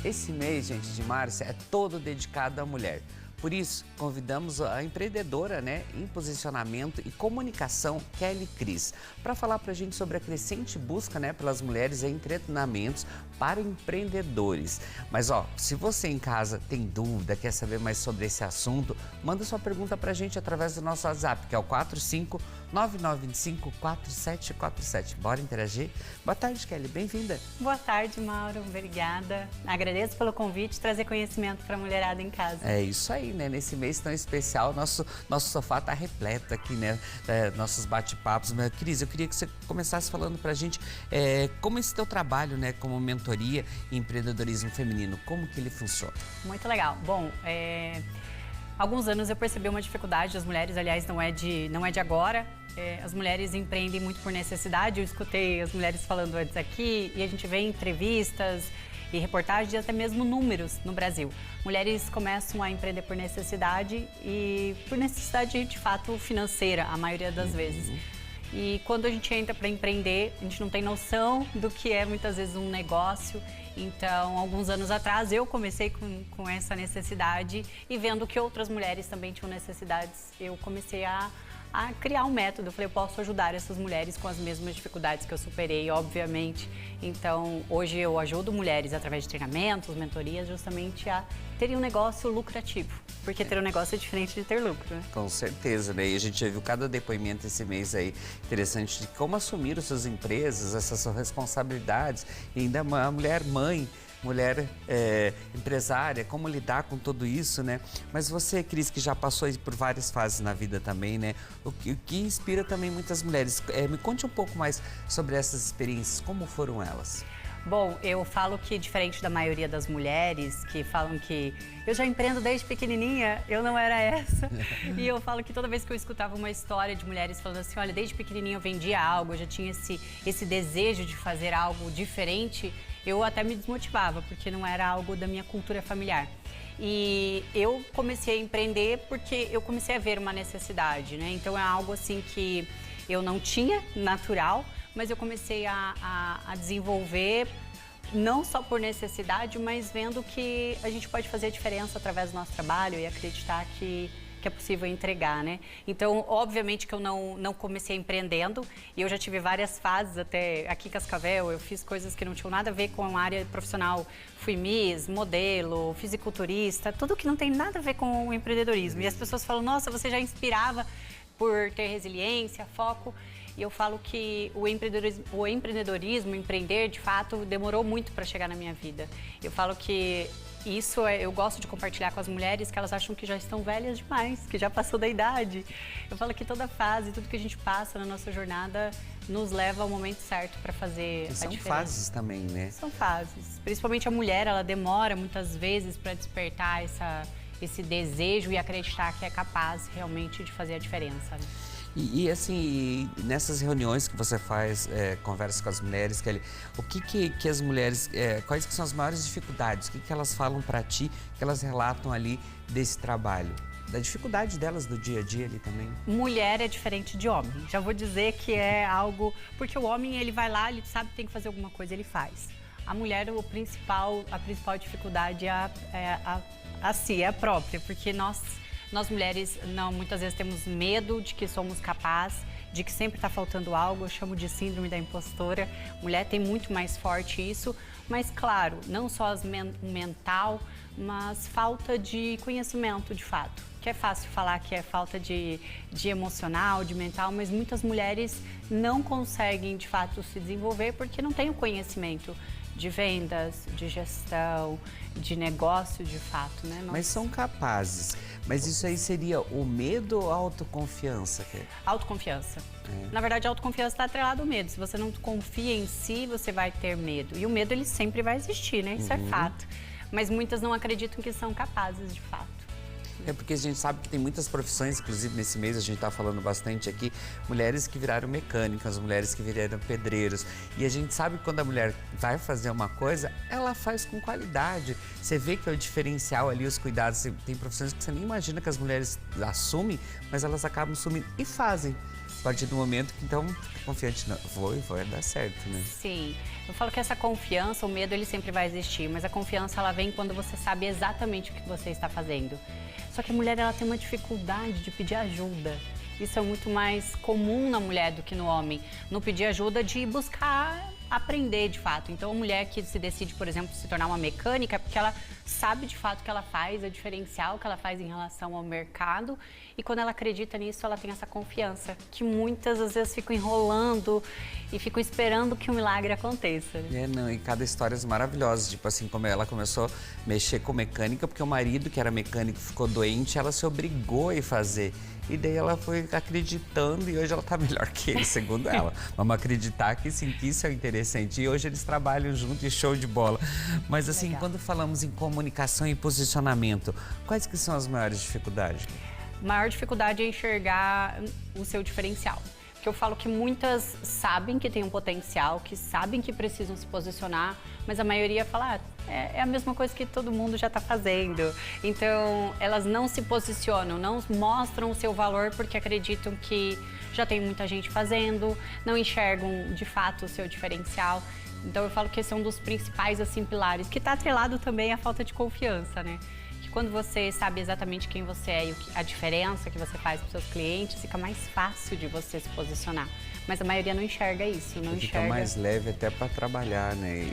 Esse mês, gente, de março é todo dedicado à mulher. Por isso, convidamos a empreendedora, em posicionamento e comunicação, Kelly Cris, para falar para a gente sobre a crescente busca, pelas mulheres em treinamentos para empreendedores. Mas, se você em casa tem dúvida, quer saber mais sobre esse assunto, manda sua pergunta para a gente através do nosso WhatsApp, que é o 4599254747. Bora interagir? Boa tarde, Kelly. Bem-vinda. Boa tarde, Mauro. Obrigada. Agradeço pelo convite e trazer conhecimento para a mulherada em casa. É isso aí. Nesse mês tão especial, nosso sofá está repleto aqui, nossos bate-papos. Mas, Cris, eu queria que você começasse falando para a gente como esse teu trabalho, como mentoria em empreendedorismo feminino, como que ele funciona? Muito legal. Bom, alguns anos eu percebi uma dificuldade das mulheres, aliás, não é de agora. As mulheres empreendem muito por necessidade. Eu escutei as mulheres falando antes aqui e a gente vê em entrevistas e reportagens e até mesmo números no Brasil. Mulheres começam a empreender por necessidade e por necessidade de fato financeira, a maioria das vezes. E quando a gente entra para empreender, a gente não tem noção do que é muitas vezes um negócio. Então, alguns anos atrás, eu comecei com essa necessidade e vendo que outras mulheres também tinham necessidades, eu comecei a criar um método. Eu falei, eu posso ajudar essas mulheres com as mesmas dificuldades que eu superei, obviamente. Então, hoje eu ajudo mulheres através de treinamentos, mentorias, justamente a terem um negócio lucrativo. Porque ter um negócio é diferente de ter lucro, né? Com certeza, E a gente já viu cada depoimento esse mês aí interessante de como assumir as suas empresas, essas suas responsabilidades. E ainda a mulher mãe, mulher empresária, como lidar com tudo isso, Mas você, Cris, que já passou por várias fases na vida também, O que inspira também muitas mulheres. Me conte um pouco mais sobre essas experiências, como foram elas? Bom, eu falo que, diferente da maioria das mulheres que falam que eu já empreendo desde pequenininha, eu não era essa. E eu falo que toda vez que eu escutava uma história de mulheres falando assim, olha, desde pequenininha eu vendia algo, eu já tinha esse desejo de fazer algo diferente, eu até me desmotivava, porque não era algo da minha cultura familiar. E eu comecei a empreender porque eu comecei a ver uma necessidade, Então é algo assim que eu não tinha natural, mas eu comecei a desenvolver não só por necessidade, mas vendo que a gente pode fazer a diferença através do nosso trabalho e acreditar que é possível entregar, Então, obviamente que eu não comecei empreendendo e eu já tive várias fases, até aqui em Cascavel, eu fiz coisas que não tinham nada a ver com a área profissional. Fui Miss, modelo, fisiculturista, tudo que não tem nada a ver com o empreendedorismo. E as pessoas falam, nossa, você já inspirava por ter resiliência, foco. E eu falo que o empreendedorismo, empreender, de fato, demorou muito para chegar na minha vida. Eu falo que eu gosto de compartilhar com as mulheres que elas acham que já estão velhas demais, que já passou da idade. Eu falo que toda fase, tudo que a gente passa na nossa jornada nos leva ao momento certo para fazer a diferença. São fases também, São fases. Principalmente a mulher, ela demora muitas vezes para despertar esse desejo e acreditar que é capaz realmente de fazer a diferença. E assim, nessas reuniões que você faz, conversa com as mulheres, Kelly, o que as mulheres, quais que são as maiores dificuldades? O que elas falam para ti, que elas relatam ali desse trabalho? Da dificuldade delas do dia a dia ali também. Mulher é diferente de homem. Já vou dizer que é algo... Porque o homem, ele vai lá, ele sabe que tem que fazer alguma coisa, ele faz. A mulher, a principal dificuldade é a própria, porque nós mulheres, muitas vezes temos medo de que somos capazes, de que sempre está faltando algo. Eu chamo de síndrome da impostora. Mulher tem muito mais forte isso, mas claro, não só mental, mas falta de conhecimento de fato. Que é fácil falar que é falta de emocional, de mental, mas muitas mulheres não conseguem de fato se desenvolver porque não têm o conhecimento de vendas, de gestão, de negócio de fato, Mas são capazes. Mas isso aí seria o medo ou a autoconfiança? Autoconfiança. Na verdade, a autoconfiança está atrelada ao medo. Se você não confia em si, você vai ter medo. E o medo, ele sempre vai existir, Isso é fato. Mas muitas não acreditam que são capazes de fato. É porque a gente sabe que tem muitas profissões, inclusive nesse mês a gente está falando bastante aqui, mulheres que viraram mecânicas, mulheres que viraram pedreiros. E a gente sabe que quando a mulher vai fazer uma coisa, ela faz com qualidade. Você vê que é o diferencial ali, os cuidados. Tem profissões que você nem imagina que as mulheres assumem, mas elas acabam assumindo e fazem. A partir do momento que, então, fica confiante, não, vai dar certo, né? Sim. Eu falo que essa confiança, o medo, ele sempre vai existir, mas a confiança, ela vem quando você sabe exatamente o que você está fazendo. Só que a mulher, ela tem uma dificuldade de pedir ajuda. Isso é muito mais comum na mulher do que no homem. No pedir ajuda de buscar aprender de fato. Então, a mulher que se decide, por exemplo, se tornar uma mecânica, é porque ela sabe de fato o que ela faz, o diferencial que ela faz em relação ao mercado. E quando ela acredita nisso, ela tem essa confiança, que muitas às vezes ficam enrolando e ficam esperando que o milagre aconteça. Né? Não, e cada história é maravilhosa, tipo assim, como ela começou a mexer com mecânica, porque o marido, que era mecânico, ficou doente, ela se obrigou a ir fazer. E daí ela foi acreditando e hoje ela tá melhor que ele, segundo ela. Vamos acreditar que sim, que isso é interessante. E hoje eles trabalham juntos e show de bola. Mas assim, Legal. quando falamos em comunicação e posicionamento, quais que são as maiores dificuldades? A maior dificuldade é enxergar o seu diferencial. Porque eu falo que muitas sabem que tem um potencial, que sabem que precisam se posicionar, mas a maioria fala, é a mesma coisa que todo mundo já está fazendo. Então, elas não se posicionam, não mostram o seu valor porque acreditam que já tem muita gente fazendo, não enxergam de fato o seu diferencial. Então, eu falo que esse é um dos principais assim, pilares, que está atrelado também à falta de confiança, né? Quando você sabe exatamente quem você é e a diferença que você faz para os seus clientes, fica mais fácil de você se posicionar. Mas a maioria não enxerga isso, não Fica enxerga. mais leve até para trabalhar, né?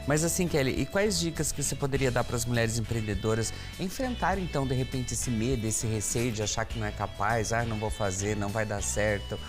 Mas assim, Kelly, e quais dicas que você poderia dar para as mulheres empreendedoras enfrentarem, então, de repente, esse medo, esse receio de achar que não é capaz, não vou fazer, não vai dar certo?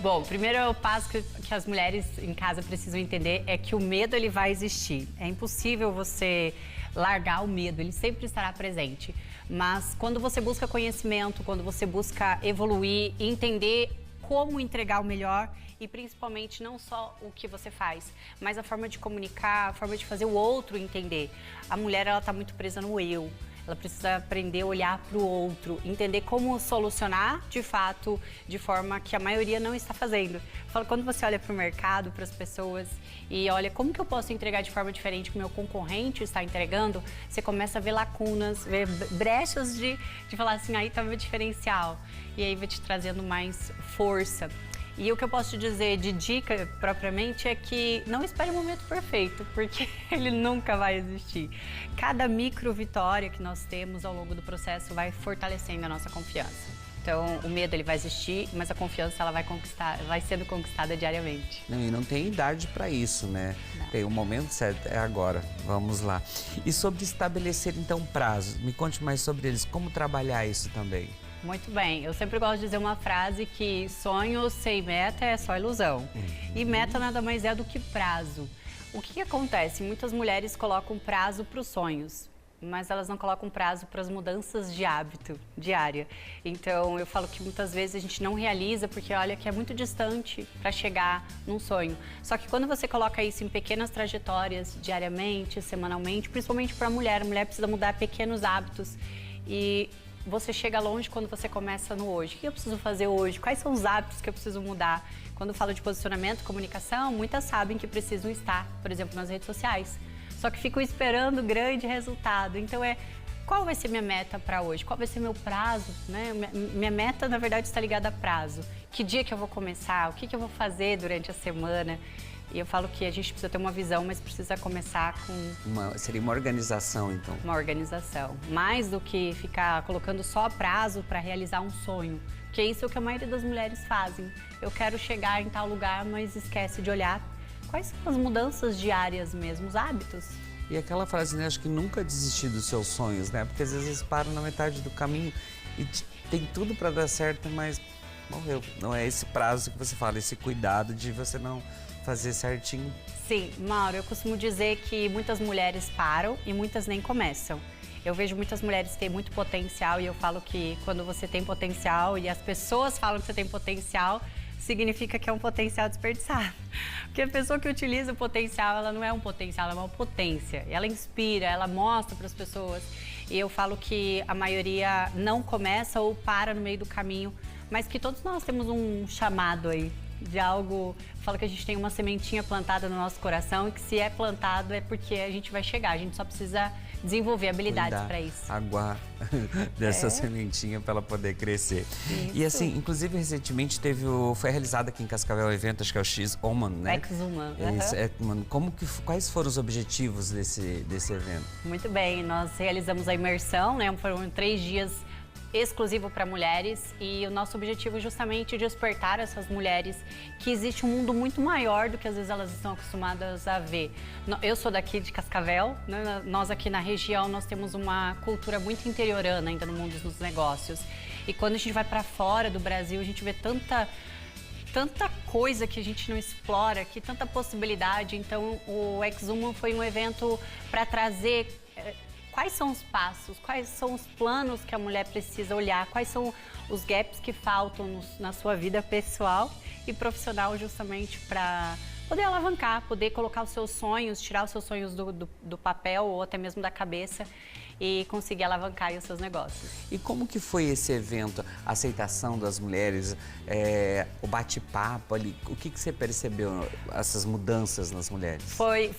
Bom, o primeiro passo que as mulheres em casa precisam entender é que o medo, ele vai existir. É impossível você largar o medo, ele sempre estará presente. Mas quando você busca conhecimento, quando você busca evoluir, entender como entregar o melhor e principalmente não só o que você faz, mas a forma de comunicar, a forma de fazer o outro entender. A mulher, ela está muito presa no eu. Ela precisa aprender a olhar para o outro, entender como solucionar, de fato, de forma que a maioria não está fazendo. Eu falo, quando você olha para o mercado, para as pessoas e olha como que eu posso entregar de forma diferente que o meu concorrente está entregando, você começa a ver lacunas, ver brechas de falar assim, aí está o meu diferencial. E aí vai te trazendo mais força. E o que eu posso te dizer de dica propriamente é que não espere o momento perfeito, porque ele nunca vai existir. Cada micro vitória que nós temos ao longo do processo vai fortalecendo a nossa confiança. Então, o medo, ele vai existir, mas a confiança, ela vai sendo conquistada diariamente. E não tem idade para isso, né? Não. Tem um momento certo, é agora. Vamos lá. E sobre estabelecer, então, prazos, me conte mais sobre eles. Como trabalhar isso também? Muito bem. Eu sempre gosto de dizer uma frase que sonho sem meta é só ilusão. E meta nada mais é do que prazo. O que acontece? Muitas mulheres colocam prazo para os sonhos, mas elas não colocam prazo para as mudanças de hábito diária. Então, eu falo que muitas vezes a gente não realiza porque olha que é muito distante para chegar num sonho. Só que quando você coloca isso em pequenas trajetórias, diariamente, semanalmente, principalmente para a mulher precisa mudar pequenos hábitos e você chega longe quando você começa no hoje. O que eu preciso fazer hoje? Quais são os hábitos que eu preciso mudar? Quando eu falo de posicionamento, comunicação, muitas sabem que precisam estar, por exemplo, nas redes sociais. Só que ficam esperando grande resultado. Então, qual vai ser minha meta para hoje? Qual vai ser meu prazo? Né? Minha meta, na verdade, está ligada a prazo. Que dia que eu vou começar? O que eu vou fazer durante a semana? E eu falo que a gente precisa ter uma visão, mas precisa começar com... Seria uma organização, então. Uma organização. Mais do que ficar colocando só prazo para realizar um sonho. Porque isso é o que a maioria das mulheres fazem. Eu quero chegar em tal lugar, mas esquece de olhar quais são as mudanças diárias mesmo, os hábitos. E aquela frase, né? Acho que nunca desistir dos seus sonhos, né? Porque às vezes param na metade do caminho e tem tudo para dar certo, mas morreu. Não é esse prazo que você fala, esse cuidado de você não fazer certinho. Sim, Mauro, eu costumo dizer que muitas mulheres param e muitas nem começam. Eu vejo muitas mulheres que têm muito potencial e eu falo que quando você tem potencial e as pessoas falam que você tem potencial, significa que é um potencial desperdiçado. Porque a pessoa que utiliza o potencial, ela não é um potencial, ela é uma potência. Ela inspira, ela mostra para as pessoas. E eu falo que a maioria não começa ou para no meio do caminho, mas que todos nós temos um chamado aí. de algo. Falo que a gente tem uma sementinha plantada no nosso coração e que se é plantado é porque a gente vai chegar. A gente só precisa desenvolver habilidades para isso. Aguar dessa sementinha para ela poder crescer. Isso. E assim, inclusive recentemente foi realizado aqui em Cascavel o evento, acho que é o X-Woman, né? X-Woman. Quais foram os objetivos desse evento? Muito bem, nós realizamos a imersão, né? Foram 3 dias exclusivo para mulheres e o nosso objetivo é justamente despertar essas mulheres que existe um mundo muito maior do que às vezes elas estão acostumadas a ver. Eu sou daqui de Cascavel, né? Nós aqui na região nós temos uma cultura muito interiorana ainda no mundo dos negócios e quando a gente vai para fora do Brasil a gente vê tanta coisa que a gente não explora, que tanta possibilidade. Então o X-Woman foi um evento para trazer quais são os passos, quais são os planos que a mulher precisa olhar, quais são os gaps que faltam na sua vida pessoal e profissional justamente para poder alavancar, poder colocar os seus sonhos, tirar os seus sonhos do papel ou até mesmo da cabeça e conseguir alavancar aí os seus negócios. E como que foi esse evento, a aceitação das mulheres, o bate-papo ali, o que você percebeu, essas mudanças nas mulheres? Foi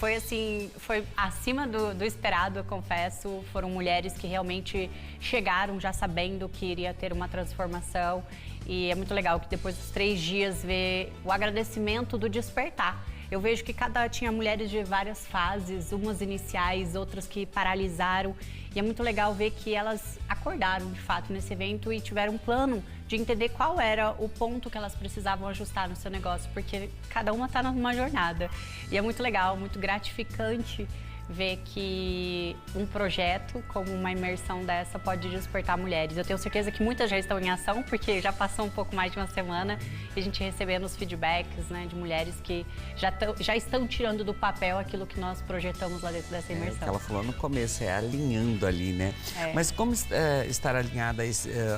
acima do esperado, eu confesso. Foram mulheres que realmente chegaram já sabendo que iria ter uma transformação e é muito legal que depois dos 3 dias ver o agradecimento do despertar. Eu vejo que tinha mulheres de várias fases, umas iniciais, outras que paralisaram. E é muito legal ver que elas acordaram, de fato, nesse evento e tiveram um plano de entender qual era o ponto que elas precisavam ajustar no seu negócio, porque cada uma está numa jornada. E é muito legal, muito gratificante ver que um projeto como uma imersão dessa pode despertar mulheres. Eu tenho certeza que muitas já estão em ação, porque já passou um pouco mais de uma semana e a gente recebendo os feedbacks, né, de mulheres que já estão tirando do papel aquilo que nós projetamos lá dentro dessa imersão. O que ela falou no começo, alinhando ali, né? Mas como estar alinhada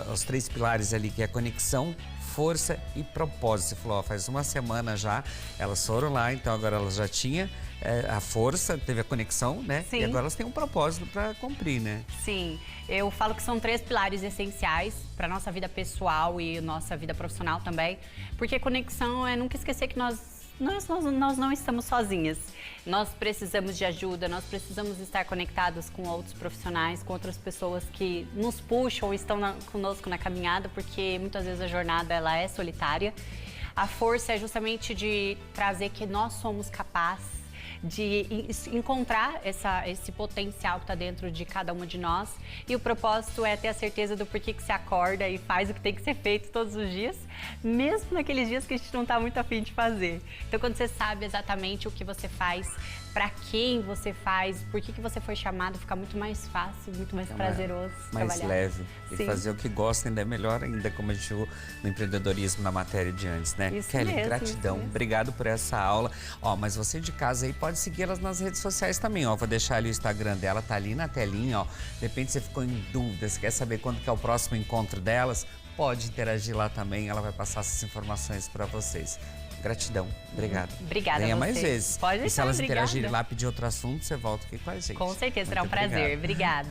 aos 3 pilares ali, que é a conexão, força e propósito? Você falou, faz uma semana já, elas foram lá, então agora elas já tinham a força, teve a conexão, né? Sim. E agora elas têm um propósito para cumprir, né? Sim, eu falo que são 3 pilares essenciais para nossa vida pessoal e nossa vida profissional também, porque conexão é nunca esquecer que nós não estamos sozinhas. Nós precisamos de ajuda, nós precisamos estar conectados com outros profissionais, com outras pessoas que nos puxam, estão conosco na caminhada, porque muitas vezes a jornada ela é solitária. A força é justamente de trazer que nós somos capazes de encontrar esse potencial que está dentro de cada uma de nós. E o propósito é ter a certeza do porquê que você acorda e faz o que tem que ser feito todos os dias, mesmo naqueles dias que a gente não está muito afim de fazer. Então, quando você sabe exatamente o que você faz, para quem você faz, por que você foi chamado, fica muito mais fácil, muito mais prazeroso mais trabalhar. leve. E Sim. fazer o que gosta ainda é melhor ainda, como a gente viu no empreendedorismo na matéria de antes, né? Isso Kelly, mesmo, gratidão. isso mesmo. Obrigado por essa aula. Ó, mas você de casa aí pode seguir elas nas redes sociais também, ó. Vou deixar ali o Instagram dela, tá ali na telinha, ó. De repente você ficou em dúvida, você quer saber quando que é o próximo encontro delas? Pode interagir lá também, ela vai passar essas informações para vocês. Gratidão. Obrigado. Obrigada Venha a você. mais vezes. Pode e se deixar, elas obrigada. interagirem lá, pedir outro assunto, você volta aqui com a gente. Com certeza, será um Muito obrigado. prazer. Obrigada.